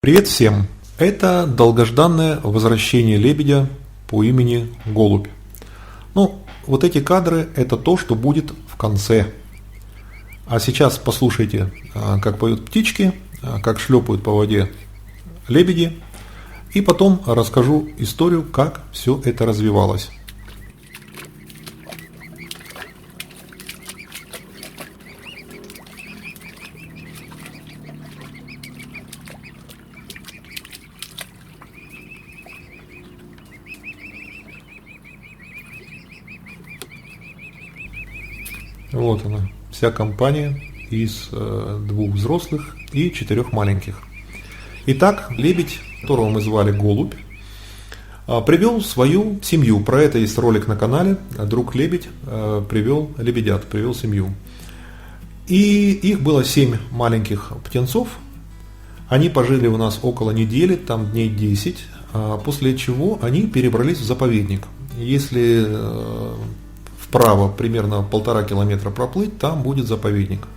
Привет всем! Это долгожданное возвращение лебедя по имени Голубь. Вот эти кадры – это то, что будет в конце. А сейчас послушайте, как поют птички, как шлепают по воде лебеди, и потом расскажу историю, как все это развивалось. Вот она, вся компания из 2 взрослых и 4 маленьких. Итак, лебедь, которого мы звали Голубь, привел свою семью. Про это есть ролик на канале. Друг лебедь привел лебедят, привел семью. И их было 7 маленьких птенцов. Они пожили у нас около недели, там дней 10, после чего они перебрались в заповедник. Если вправо примерно 1,5 километра проплыть, там будет заповедник.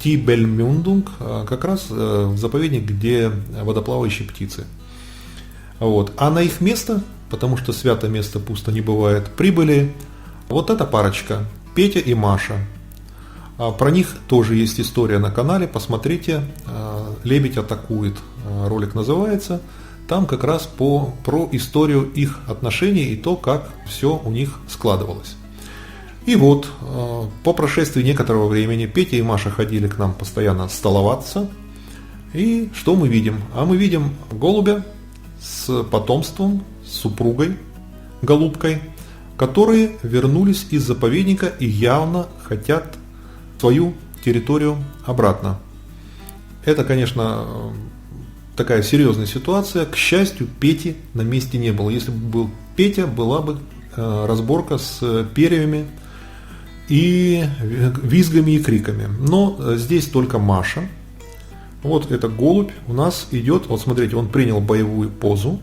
Тибельмюндунг, как раз заповедник, где водоплавающие птицы. А на их место, потому что свято место пусто не бывает, прибыли вот эта парочка, Петя и Маша. Про них тоже есть история на канале, посмотрите, «Лебедь атакует», ролик называется. Там как раз про историю их отношений и то, как все у них складывалось. И вот, по прошествии некоторого времени Петя и Маша ходили к нам постоянно столоваться. И что мы видим? А мы видим голубя с потомством, с супругой, голубкой, которые вернулись из заповедника и явно хотят свою территорию обратно. Это, конечно, такая серьезная ситуация. К счастью, Пети на месте не было. Если бы был Петя, была бы разборка с перьями и визгами и криками. Но здесь только Маша. Вот это голубь у нас идет, вот смотрите, он принял боевую позу,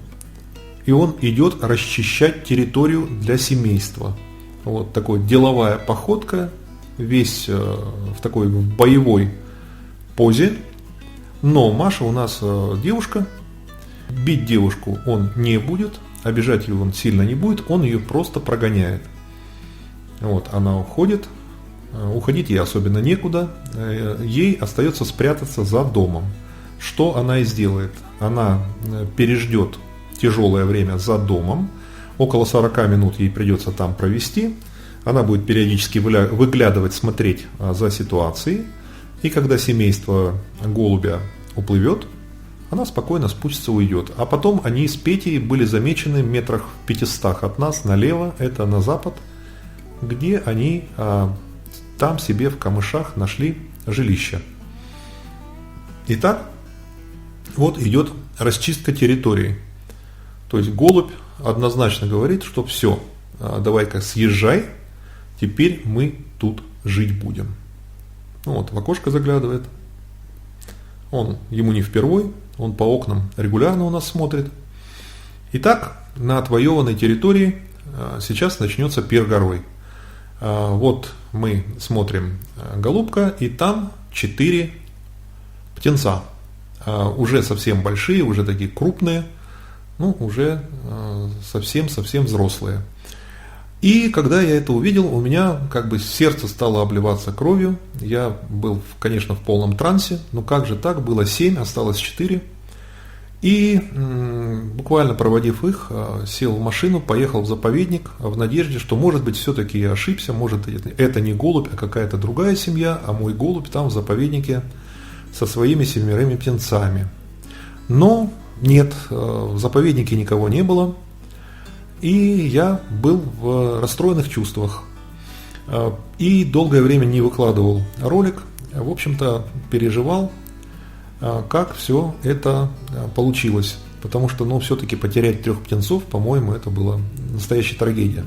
и он идет расчищать территорию для семейства. Вот такой деловая походка, весь в такой боевой позе. Но Маша у нас девушка, бить девушку он не будет, обижать ее он сильно не будет, он ее просто прогоняет. Вот, она уходит, уходить ей особенно некуда, ей остается спрятаться за домом. Что она и сделает? Она переждет тяжелое время за домом, около 40 минут ей придется там провести, она будет периодически выглядывать, смотреть за ситуацией, и когда семейство голубя уплывет, она спокойно спустится, уйдет. А потом они с Петей были замечены метрах в 500 от нас налево, это на запад, где они там себе в камышах нашли жилище. Итак, вот идет расчистка территории. То есть голубь однозначно говорит, что все, давай-ка съезжай, теперь мы тут жить будем. В окошко заглядывает. Ему не впервой, он по окнам регулярно у нас смотрит. Итак, на отвоеванной территории сейчас начнется пир горой. Вот мы смотрим голубка, и там 4 птенца. Уже совсем большие, уже такие крупные, уже совсем-совсем взрослые. И когда я это увидел, у меня сердце стало обливаться кровью. Я был, конечно, в полном трансе. Как же так? Было 7, осталось 4. И буквально проводив их, сел в машину, поехал в заповедник в надежде, что, может быть, все-таки я ошибся, может, это не голубь, а какая-то другая семья, а мой голубь там в заповеднике со своими 7 птенцами. Но нет, в заповеднике никого не было, и я был в расстроенных чувствах. И долгое время не выкладывал ролик, в общем-то, переживал, как все это получилось. Потому что, все-таки потерять 3 птенцов, по-моему, это была настоящая трагедия.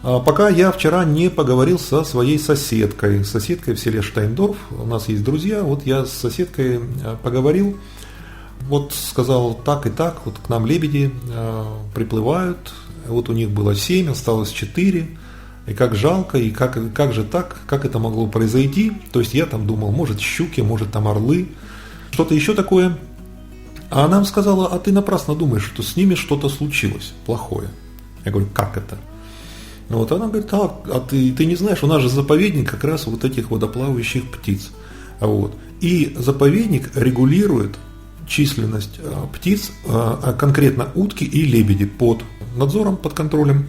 Пока я вчера не поговорил со своей соседкой в селе Штайндорф. У нас есть друзья, я с соседкой поговорил. Сказал, так и так, к нам лебеди приплывают. У них было 7, осталось 4. И как жалко, и как же так, как это могло произойти. То есть я там думал, может щуки, может там орлы, что-то еще такое. А она им сказала: а ты напрасно думаешь, что с ними что-то случилось плохое. Я говорю: как это? Вот она говорит: а ты не знаешь, у нас же заповедник как раз вот этих водоплавающих птиц. Вот. И заповедник регулирует численность птиц, конкретно утки и лебеди, под надзором, под контролем.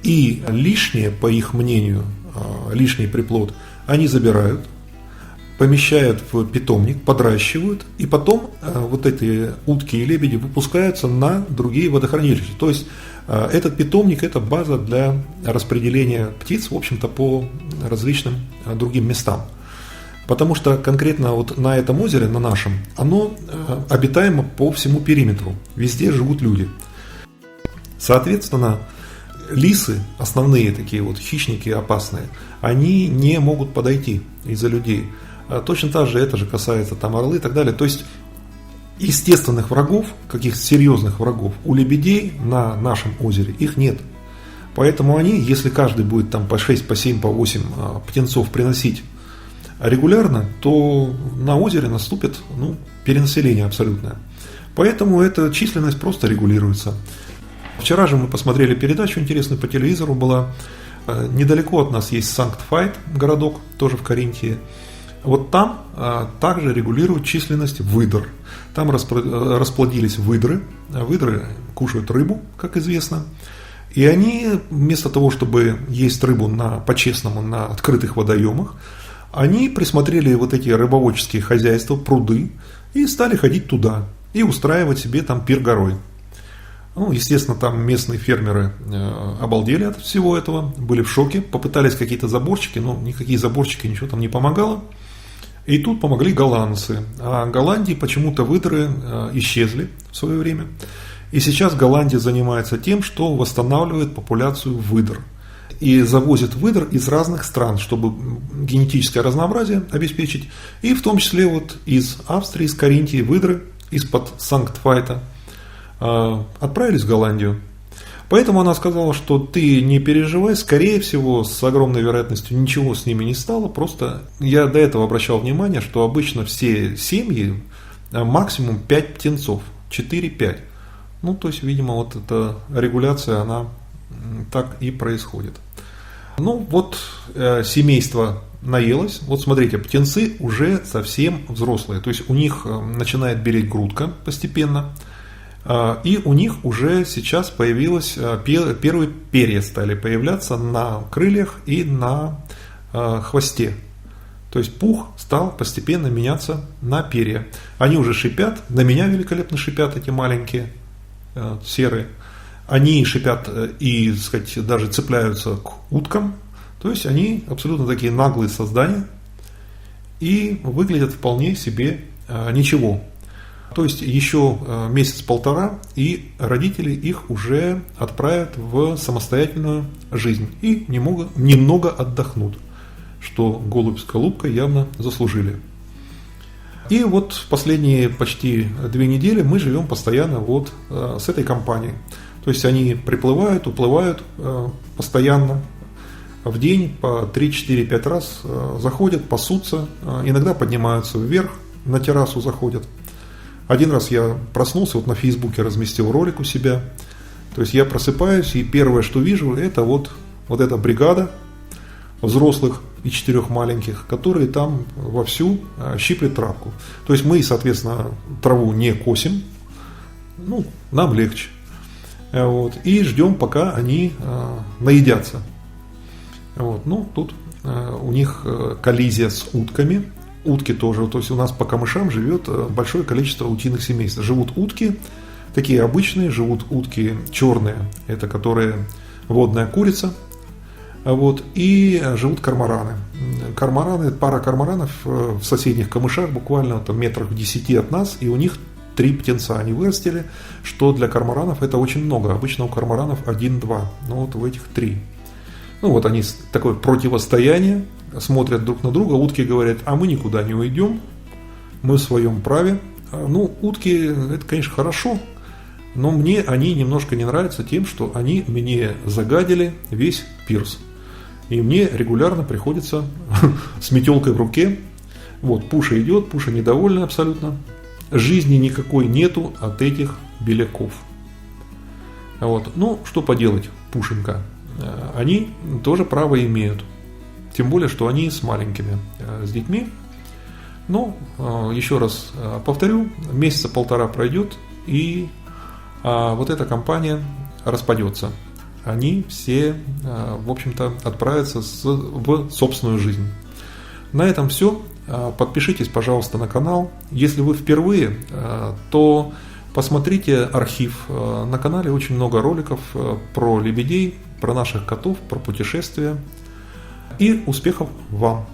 И лишнее, по их мнению, лишний приплод они забирают, помещают в питомник, подращивают, и потом вот эти утки и лебеди выпускаются на другие водохранилища. То есть этот питомник – это база для распределения птиц, в общем-то, по различным другим местам. Потому что конкретно вот на этом озере, на нашем, оно обитаемо по всему периметру. Везде живут люди. Соответственно, лисы, основные такие вот хищники опасные, они не могут подойти из-за людей. Точно так же это же касается там орлы и так далее. То есть естественных врагов, каких-то серьезных врагов у лебедей на нашем озере их нет. Поэтому они, если каждый будет там по 6, по 7, по 8 птенцов приносить регулярно, то на озере наступит перенаселение абсолютное. Поэтому эта численность просто регулируется. Вчера же мы посмотрели передачу интересную по телевизору была. Недалеко от нас есть Санкт-Вайт, городок, тоже в Каринтии. Вот там также регулируют численность выдр. Там расплодились выдры. Выдры кушают рыбу, как известно. И они вместо того, чтобы есть рыбу по-честному на открытых водоемах, они присмотрели вот эти рыбоводческие хозяйства, пруды, и стали ходить туда и устраивать себе там пир горой. Естественно, там местные фермеры обалдели от всего этого, были в шоке, попытались какие-то заборчики, но никакие заборчики, ничего там не помогало. И тут помогли голландцы. А в Голландии почему-то выдры исчезли в свое время. И сейчас Голландия занимается тем, что восстанавливает популяцию выдр. И завозит выдр из разных стран, чтобы генетическое разнообразие обеспечить. И в том числе вот из Австрии, из Каринтии выдры, из-под Санкт-Вайта отправились в Голландию. Поэтому она сказала, что ты не переживай, скорее всего, с огромной вероятностью ничего с ними не стало. Просто я до этого обращал внимание, что обычно все семьи максимум 5 птенцов, 4-5. То есть, видимо, вот эта регуляция, она так и происходит. Семейство наелось. Вот смотрите, птенцы уже совсем взрослые. То есть у них начинает белеть грудка постепенно. И у них уже сейчас появилось, первые перья стали появляться на крыльях и на хвосте. То есть пух стал постепенно меняться на перья. Они уже шипят, на меня великолепно шипят эти маленькие серые. Они шипят и, так сказать, даже цепляются к уткам. То есть они абсолютно такие наглые создания и выглядят вполне себе ничего. То есть еще месяц-полтора, и родители их уже отправят в самостоятельную жизнь и немного отдохнут, что голубь с голубкой явно заслужили. И вот последние почти 2 недели мы живем постоянно вот с этой компанией. То есть они приплывают, уплывают постоянно в день по 3-4-5 раз заходят, пасутся, иногда поднимаются вверх, на террасу заходят. Один раз я проснулся, вот на Фейсбуке разместил ролик у себя. То есть я просыпаюсь, и первое, что вижу, это вот эта бригада взрослых и 4 маленьких, которые там вовсю щиплют травку. То есть мы, соответственно, траву не косим, нам легче. И ждем, пока они наедятся. Тут у них коллизия с утками. Утки тоже, то есть у нас по камышам живет большое количество утиных семейств. Живут утки, такие обычные, живут утки черные, это которые водная курица, и живут кормораны. Пара корморанов в соседних камышах, буквально там метрах в 10 от нас, и у них 3 птенца они вырастили, что для корморанов это очень много. Обычно у корморанов 1-2, в этих 3. Они такое противостояние, смотрят друг на друга, утки говорят: а мы никуда не уйдем, мы в своем праве. Утки, это, конечно, хорошо, но мне они немножко не нравятся тем, что они мне загадили весь пирс. И мне регулярно приходится с метелкой в руке. Пуша идет, Пуша недовольна абсолютно. жизни никакой нету от этих беляков. Вот. Ну, что поделать, Пушинка. Они тоже право имеют. Тем более, что они с маленькими, с детьми. Но, еще раз повторю, месяца полтора пройдет, и вот эта компания распадется. Они все, в общем-то, отправятся в собственную жизнь. На этом все. Подпишитесь, пожалуйста, на канал. Если вы впервые, то посмотрите архив. На канале очень много роликов про лебедей, про наших котов, про путешествия. И успехов вам!